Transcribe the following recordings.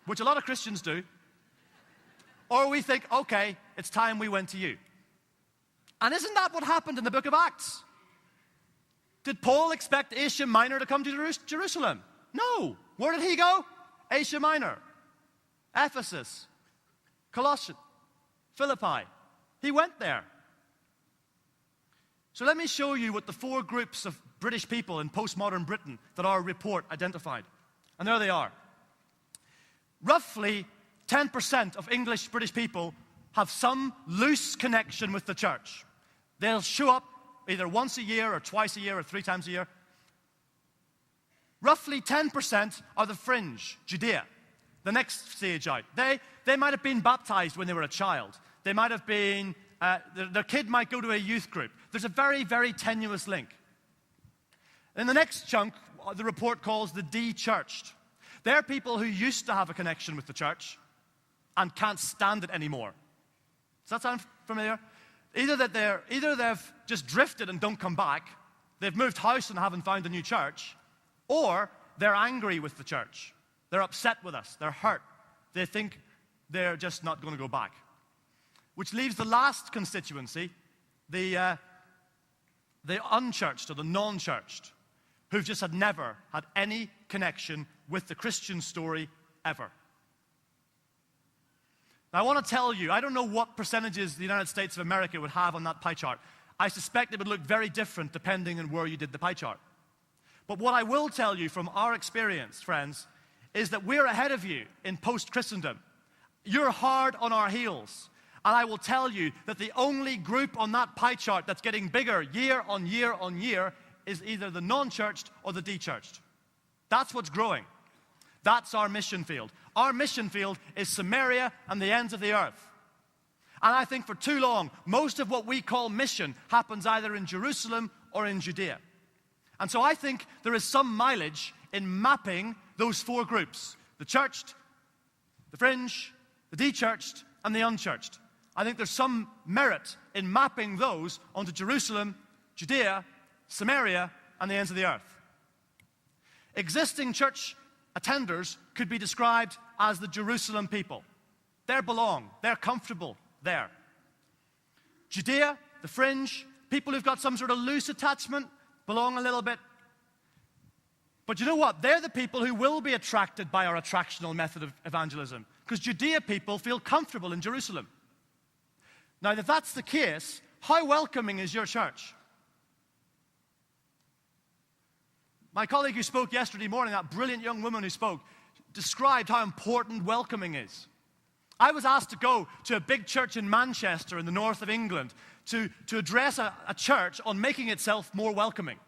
which a lot of Christians do, or we think, okay, it's time we went to you. And isn't that what happened in the book of Acts? Did Paul expect Asia Minor to come to Jerusalem? No. Where did he go? Asia Minor, Ephesus, Colossians, Philippi. He went there. So let me show you what the 4 groups of British people in postmodern Britain that our report identified. And there they are. Roughly 10% of English British people have some loose connection with the church. They'll show up either once a year or twice a year or 3 times a year. Roughly 10% are the fringe, Judea, the next stage out. They might have been baptized when they were a child. They might have been, their kid might go to a youth group. There's a very, very tenuous link. In the next chunk, the report calls the de-churched. They're people who used to have a connection with the church and can't stand it anymore. Does that sound familiar? Either they've just drifted and don't come back, they've moved house and haven't found a new church, or they're angry with the church. They're upset with us. They're hurt. They think they're just not going to go back. Which leaves the last constituency, the unchurched or the non-churched, who've just never had any connection with the Christian story ever. Now, I want to tell you, I don't know what percentages the United States of America would have on that pie chart. I suspect it would look very different depending on where you did the pie chart. But what I will tell you from our experience, friends, is that we're ahead of you in post-Christendom. You're hard on our heels. And I will tell you that the only group on that pie chart that's getting bigger year on year on year is either the non-churched or the de-churched. That's what's growing. That's our mission field. Our mission field is Samaria and the ends of the earth. And I think for too long, most of what we call mission happens either in Jerusalem or in Judea. And so I think there is some mileage in mapping those 4 groups: the churched, the fringe, the de-churched, and the unchurched. I think there's some merit in mapping those onto Jerusalem, Judea, Samaria, and the ends of the earth. Existing church attenders could be described as the Jerusalem people. They belong. They're comfortable there. Judea, the fringe, people who've got some sort of loose attachment, belong a little bit. But you know what? They're the people who will be attracted by our attractional method of evangelism, because Judea people feel comfortable in Jerusalem. Now, if that's the case, how welcoming is your church? My colleague who spoke yesterday morning, that brilliant young woman who spoke, described how important welcoming is. I was asked to go to a big church in Manchester in the north of England to address a church on making itself more welcoming.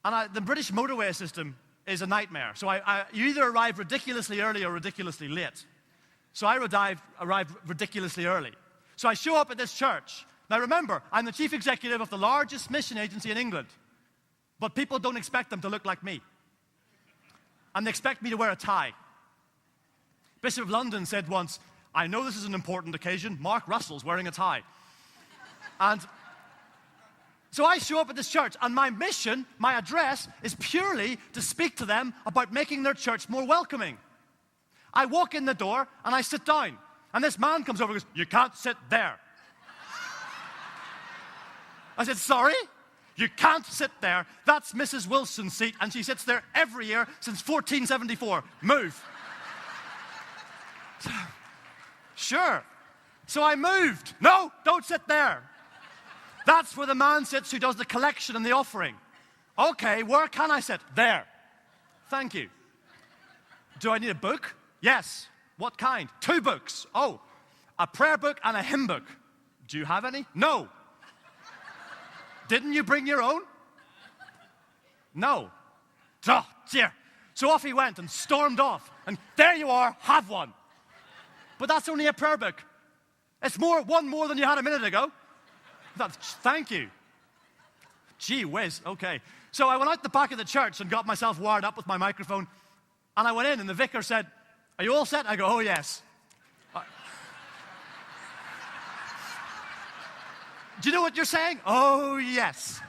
And the British motorway system is a nightmare. So you either arrive ridiculously early or ridiculously late. So I arrived ridiculously early. So I show up at this church. Now remember, I'm the chief executive of the largest mission agency in England. But people don't expect them to look like me. And they expect me to wear a tie. Bishop of London said once, "I know this is an important occasion. Mark Russell's wearing a tie." And so I show up at this church, and my mission, my address, is purely to speak to them about making their church more welcoming. I walk in the door, and I sit down. And this man comes over and goes, "You can't sit there." I said, "Sorry? You can't sit there. That's Mrs. Wilson's seat, and she sits there every year since 1474. Move." Sure. So I moved. "No, don't sit there. That's where the man sits who does the collection and the offering." "Okay, where can I sit?" "There." "Thank you." "Do I need a book?" "Yes." "What kind?" "2 books." "Oh, a prayer book and a hymn book." "Do you have any?" "No." "Didn't you bring your own?" "No." "Oh, dear." So off he went and stormed off. And there you are, have one. But that's only a prayer book. It's one more than you had a minute ago. Thank you. Gee whiz, okay. So I went out the back of the church and got myself wired up with my microphone. And I went in and the vicar said, "Are you all set?" I go, "Oh, yes." Do you know what you're saying? "Oh, yes."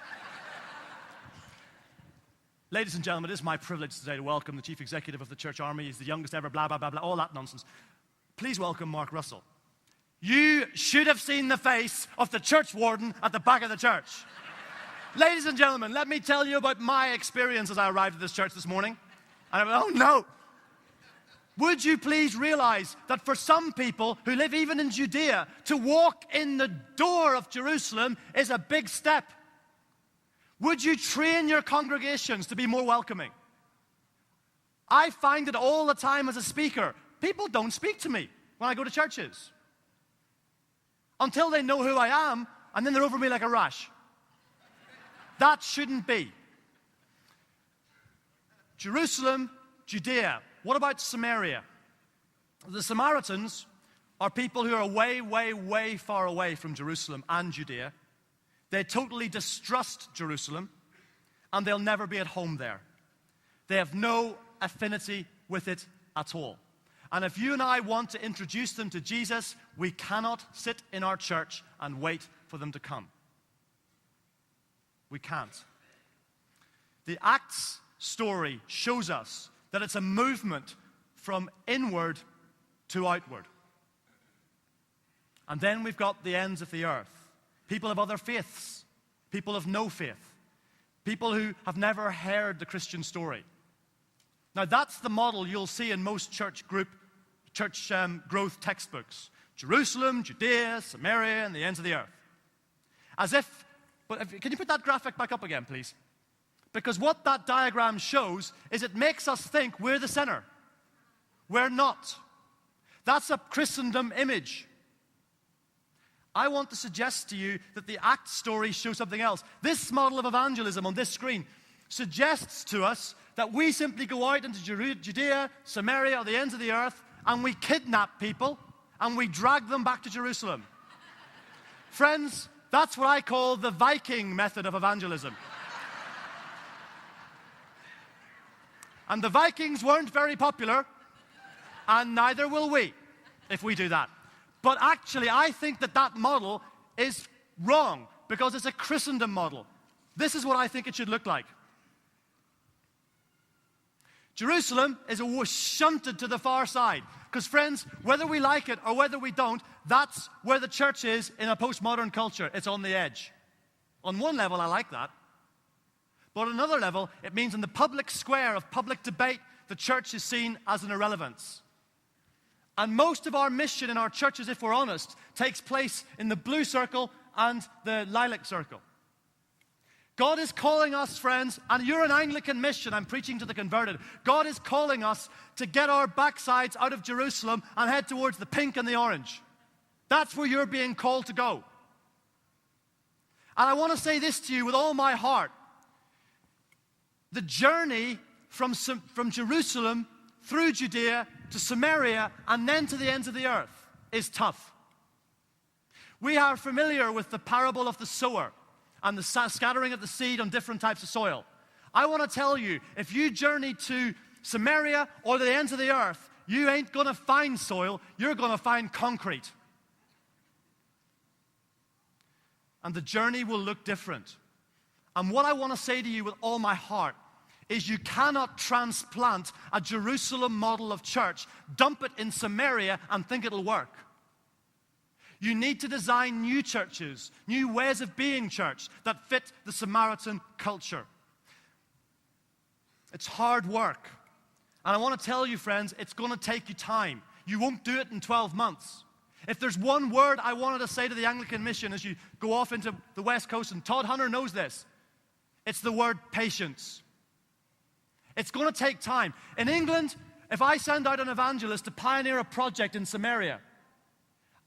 Ladies and gentlemen, it is my privilege today to welcome the Chief Executive of the Church Army. He's the youngest ever, blah, blah, blah, blah, all that nonsense. Please welcome Mark Russell. You should have seen the face of the church warden at the back of the church. Ladies and gentlemen, let me tell you about my experience as I arrived at this church this morning. And I went, oh no. Would you please realize that for some people who live even in Judea, to walk in the door of Jerusalem is a big step? Would you train your congregations to be more welcoming? I find it all the time as a speaker. People don't speak to me when I go to churches until they know who I am, and then they're over me like a rash. That shouldn't be. Jerusalem, Judea. What about Samaria? The Samaritans are people who are way, way, way far away from Jerusalem and Judea. They totally distrust Jerusalem, and they'll never be at home there. They have no affinity with it at all. And if you and I want to introduce them to Jesus, we cannot sit in our church and wait for them to come. We can't. The Acts story shows us that it's a movement from inward to outward. And then we've got the ends of the earth. People of other faiths, people of no faith, people who have never heard the Christian story. Now that's the model you'll see in most church growth textbooks. Jerusalem, Judea, Samaria, and the ends of the earth. Can you put that graphic back up again, please? Because what that diagram shows is it makes us think we're the center. We're not. That's a Christendom image. I want to suggest to you that the Acts story shows something else. This model of evangelism on this screen suggests to us that we simply go out into Judea, Samaria, or the ends of the earth, and we kidnap people, and we drag them back to Jerusalem. Friends, that's what I call the Viking method of evangelism. And the Vikings weren't very popular, and neither will we if we do that. But actually, I think that model is wrong because it's a Christendom model. This is what I think it should look like. Jerusalem is shunted to the far side. Because friends, whether we like it or whether we don't, that's where the church is in a postmodern culture. It's on the edge. On one level, I like that. But on another level, it means in the public square of public debate, the church is seen as an irrelevance. And most of our mission in our churches, if we're honest, takes place in the blue circle and the lilac circle. God is calling us, friends, and you're an Anglican mission, I'm preaching to the converted. God is calling us to get our backsides out of Jerusalem and head towards the pink and the orange. That's where you're being called to go. And I want to say this to you with all my heart. The journey from Jerusalem through Judea to Samaria and then to the ends of the earth is tough. We are familiar with the parable of the sower and the scattering of the seed on different types of soil. I want to tell you, if you journey to Samaria or the ends of the earth, you ain't going to find soil, you're going to find concrete. And the journey will look different. And what I want to say to you with all my heart is you cannot transplant a Jerusalem model of church, dump it in Samaria, and think it'll work. You need to design new churches, new ways of being church that fit the Samaritan culture. It's hard work. And I want to tell you, friends, it's going to take you time. You won't do it in 12 months. If there's one word I wanted to say to the Anglican mission as you go off into the West Coast, and Todd Hunter knows this, it's the word patience. It's going to take time. In England, if I send out an evangelist to pioneer a project in Samaria,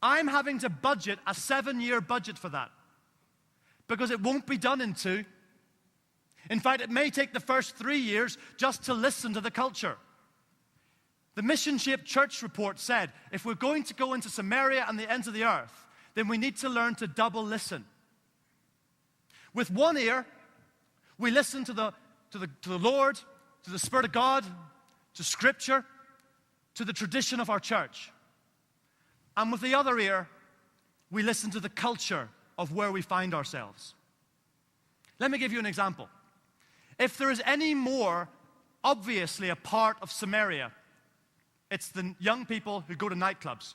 I'm having to budget a 7-year budget for that because it won't be done in 2. In fact, it may take the first 3 years just to listen to the culture. The Mission-Shaped Church report said, if we're going to go into Samaria and the ends of the earth, then we need to learn to double listen. With one ear, we listen to the Lord, to the Spirit of God, to Scripture, to the tradition of our church. And with the other ear, we listen to the culture of where we find ourselves. Let me give you an example. If there is any more obviously a part of Samaria, it's the young people who go to nightclubs.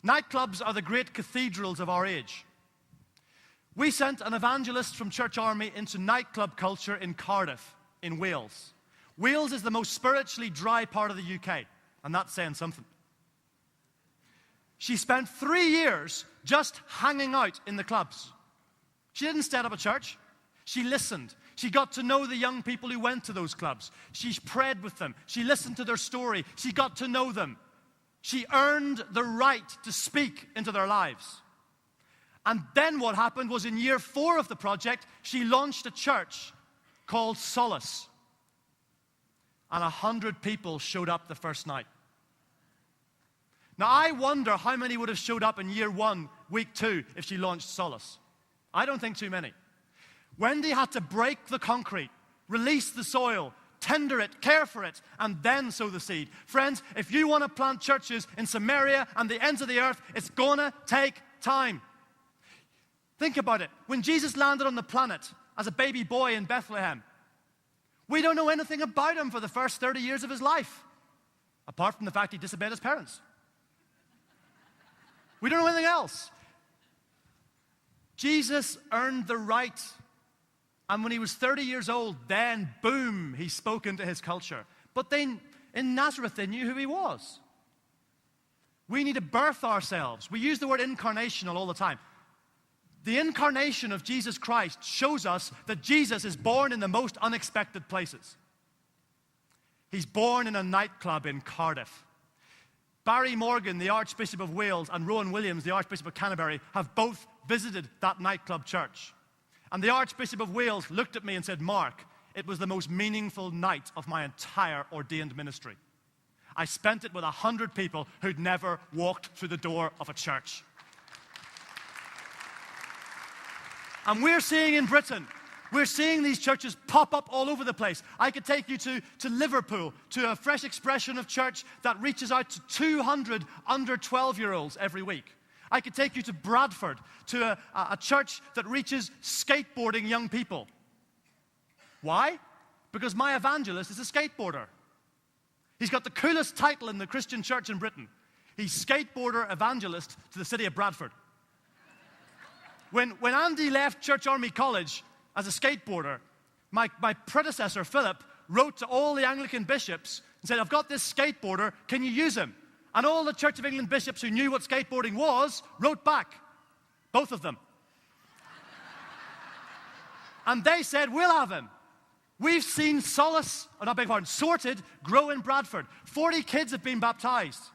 Nightclubs are the great cathedrals of our age. We sent an evangelist from Church Army into nightclub culture in Cardiff, in Wales. Wales is the most spiritually dry part of the UK, and that's saying something. She spent 3 years just hanging out in the clubs. She didn't set up a church. She listened. She got to know the young people who went to those clubs. She prayed with them. She listened to their story. She got to know them. She earned the right to speak into their lives. And then what happened was in year 4 of the project, she launched a church called Solace. And 100 people showed up the first night. Now, I wonder how many would have showed up in year 1, week 2, if she launched Solace. I don't think too many. Wendy had to break the concrete, release the soil, tender it, care for it, and then sow the seed. Friends, if you want to plant churches in Samaria and the ends of the earth, it's going to take time. Think about it. When Jesus landed on the planet as a baby boy in Bethlehem, we don't know anything about him for the first 30 years of his life, apart from the fact he disobeyed his parents. We don't know anything else. Jesus earned the right. And when he was 30 years old, then, boom, he spoke into his culture. But then, in Nazareth, they knew who he was. We need to birth ourselves. We use the word incarnational all the time. The incarnation of Jesus Christ shows us that Jesus is born in the most unexpected places. He's born in a nightclub in Cardiff. Barry Morgan, the Archbishop of Wales, and Rowan Williams, the Archbishop of Canterbury, have both visited that nightclub church. And the Archbishop of Wales looked at me and said, "Mark, it was the most meaningful night of my entire ordained ministry. I spent it with 100 people who'd never walked through the door of a church." And we're seeing in Britain, we're seeing these churches pop up all over the place. I could take you to Liverpool, to a fresh expression of church that reaches out to 200 under 12-year-olds every week. I could take you to Bradford, to a church that reaches skateboarding young people. Why? Because my evangelist is a skateboarder. He's got the coolest title in the Christian church in Britain. He's skateboarder evangelist to the city of Bradford. When Andy left Church Army College as a skateboarder, my predecessor, Philip, wrote to all the Anglican bishops and said, "I've got this skateboarder, can you use him?" And all the Church of England bishops who knew what skateboarding was wrote back. Both of them. And they said, "We'll have him." We've seen Sorted grow in Bradford. 40 kids have been baptized,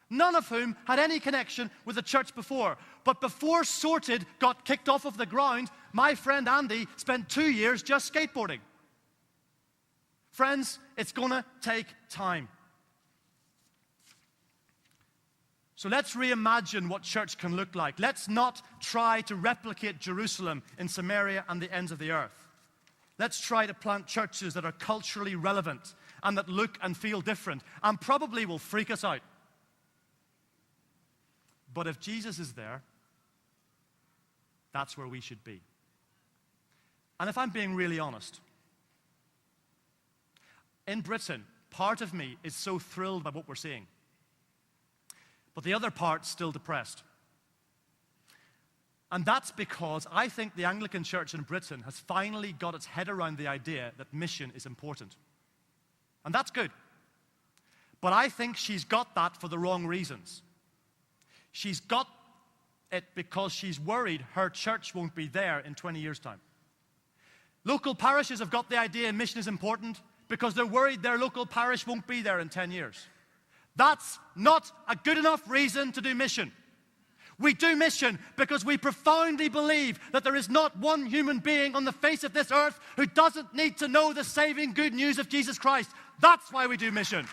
none of whom had any connection with the church before. But before Sorted got kicked off of the ground, my friend Andy spent 2 years just skateboarding. Friends, it's going to take time. So let's reimagine what church can look like. Let's not try to replicate Jerusalem in Samaria and the ends of the earth. Let's try to plant churches that are culturally relevant and that look and feel different and probably will freak us out. But if Jesus is there, that's where we should be. And if I'm being really honest, in Britain, part of me is so thrilled by what we're seeing. But the other part's still depressed. And that's because I think the Anglican Church in Britain has finally got its head around the idea that mission is important. And that's good. But I think she's got that for the wrong reasons. She's got it because she's worried her church won't be there in 20 years' time. Local parishes have got the idea mission is important because they're worried their local parish won't be there in 10 years. That's not a good enough reason to do mission. We do mission because we profoundly believe that there is not one human being on the face of this earth who doesn't need to know the saving good news of Jesus Christ. That's why we do mission.